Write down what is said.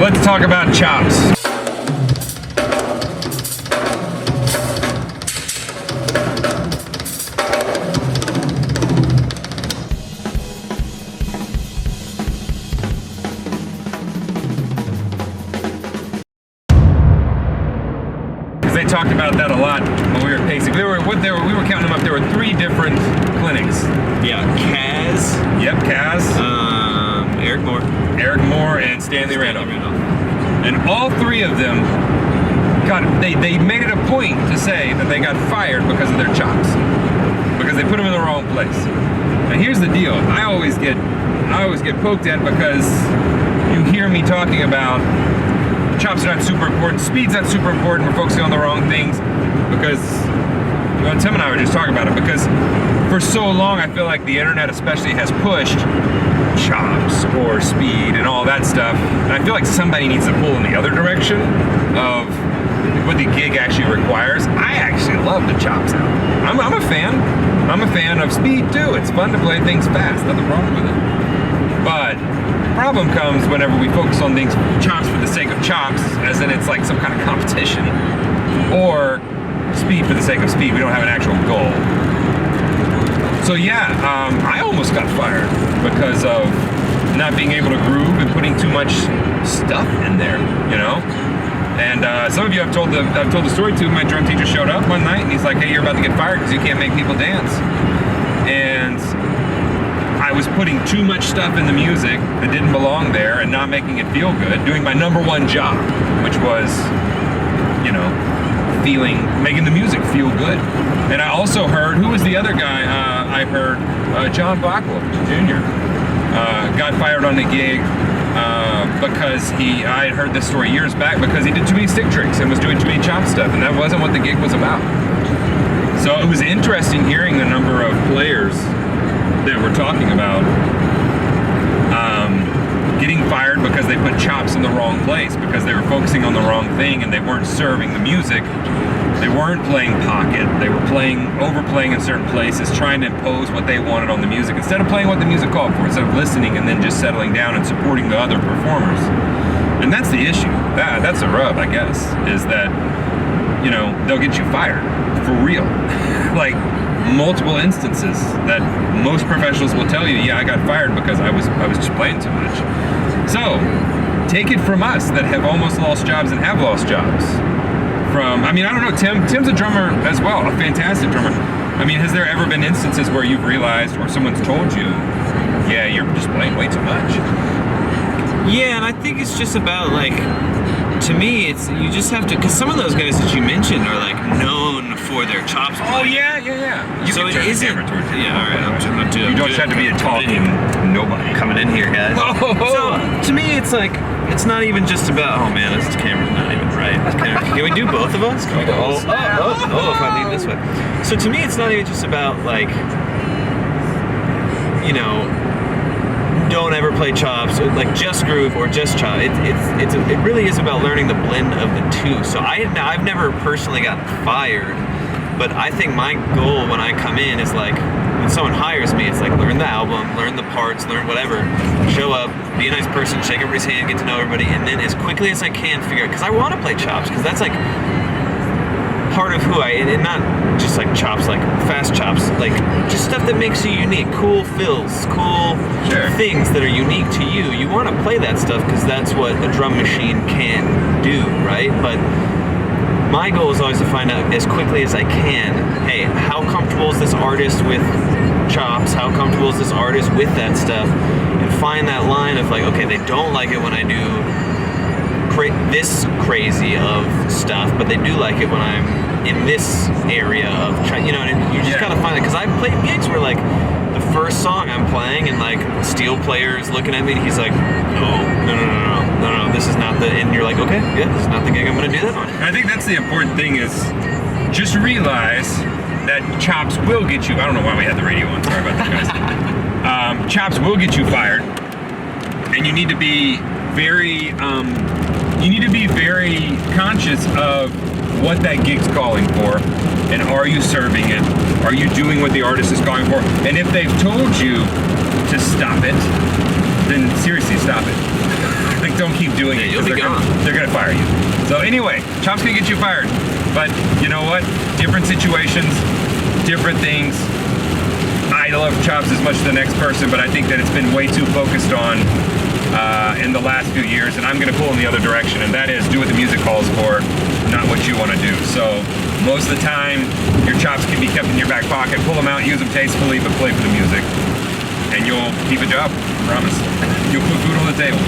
let's talk about chops. They talked about that a lot when we were pacing. We were counting them up. There were 3 different clinics. Yeah, Kaz. Yep, Kaz. Eric Moore, and Stanley Randolph. And all 3 of them they made it a point to say that they got fired because of their chops, because they put them in the wrong place. And here's the deal: I always get poked at because you hear me talking about chops are not super important, speed's not super important, we're focusing on the wrong things, because Tim and I were just talking about it, because for so long I feel like the internet especially has pushed chops or speed and all that stuff, and I feel like somebody needs to pull in the other direction of what the gig actually requires. I actually love the chops out. I'm a fan. I'm a fan of speed too. It's fun to play things fast, nothing wrong with it. But the problem comes whenever we focus on things, chops for the sake of chops, as in it's like some kind of competition, or speed for the sake of speed. We don't have an actual goal. So yeah, I almost got fired because of not being able to groove and putting too much stuff in there, you know? And some of you I've told the story to. My drum teacher showed up one night and he's like, hey, you're about to get fired because you can't make people dance. And I was putting too much stuff in the music that didn't belong there and not making it feel good, doing my #1 job, which was, you know, making the music feel good. And I also heard, who was the other guy? I heard John Backwell Jr. Got fired on the gig because I had heard this story years back, because he did too many stick tricks and was doing too many chop stuff, and that wasn't what the gig was about. So it was interesting hearing the number of players that we're talking about getting fired because they put chops in the wrong place, because they were focusing on the wrong thing and they weren't serving the music. They weren't playing pocket. They were overplaying in certain places, trying to impose what they wanted on the music instead of playing what the music called for, instead of listening and then just settling down and supporting the other performers. And that's the issue. That's the rub, I guess, is that, you know, they'll get you fired for real. Like multiple instances that most professionals will tell you, yeah, I got fired because I was just playing too much. So take it from us that have almost lost jobs and have lost jobs. I mean, I don't know, Tim's a drummer as well, a fantastic drummer. I mean, has there ever been instances where you've realized, or someone's told you, yeah, you're just playing way too much? Yeah, and I think it's just about, like, to me, it's, you just have to, because some of those guys that you mentioned are, like, known for their chops. Oh, yeah. You so can turn it isn't, the camera towards you. Yeah, all right, I'm not doing it. You don't have to be a talking nobody. Coming in here, guys. So, to me, it's like, it's not even just about, oh man, this camera's not even right. Can we do both of us? Can we go, oh, if I lean this way. So to me, it's not even just about, like, you know, don't ever play chops, like just groove or just chop. It really is about learning the blend of the two. So I've never personally gotten fired, but I think my goal when I come in is like, when someone hires me, it's like learn the album, learn the parts, learn whatever, show up, be a nice person, shake everybody's hand, get to know everybody, and then as quickly as I can figure out, because I want to play chops, because that's like part of who I am, and not just like chops, like fast chops, like just stuff that makes you unique, cool fills, cool things that are unique to you. You want to play that stuff because that's what a drum machine can do, right? But my goal is always to find out as quickly as I can, hey, how comfortable is this artist with chops? How comfortable is this artist with that stuff? And find that line of like, okay, they don't like it when I do this crazy of stuff, but they do like it when I'm in this area of, you know, and you just gotta find it. Because I've played gigs where like the first song I'm playing and like steel player is looking at me and he's like, no, this is not the, and you're like, okay, yeah, this is not the gig I'm gonna do that on. I think that's the important thing, is just realize that chops will get you, I don't know why we had the radio on, sorry about that, guys. Chops will get you fired, and you need to be very conscious of what that gig's calling for, and are you serving it? Are you doing what the artist is calling for? And if they've told you to stop it, then seriously stop it. Like, don't keep doing it. You'll be gone. They're gonna fire you. So anyway, chop's gonna get you fired. But you know what? Different situations, different things. I love chops as much as the next person, but I think that it's been way too focused on in the last few years, and I'm gonna pull in the other direction, and that is do what the music calls for, not what you wanna do. So most of the time, your chops can be kept in your back pocket. Pull them out, use them tastefully, but play for the music. And you'll keep a job, promise. You'll put food on the table.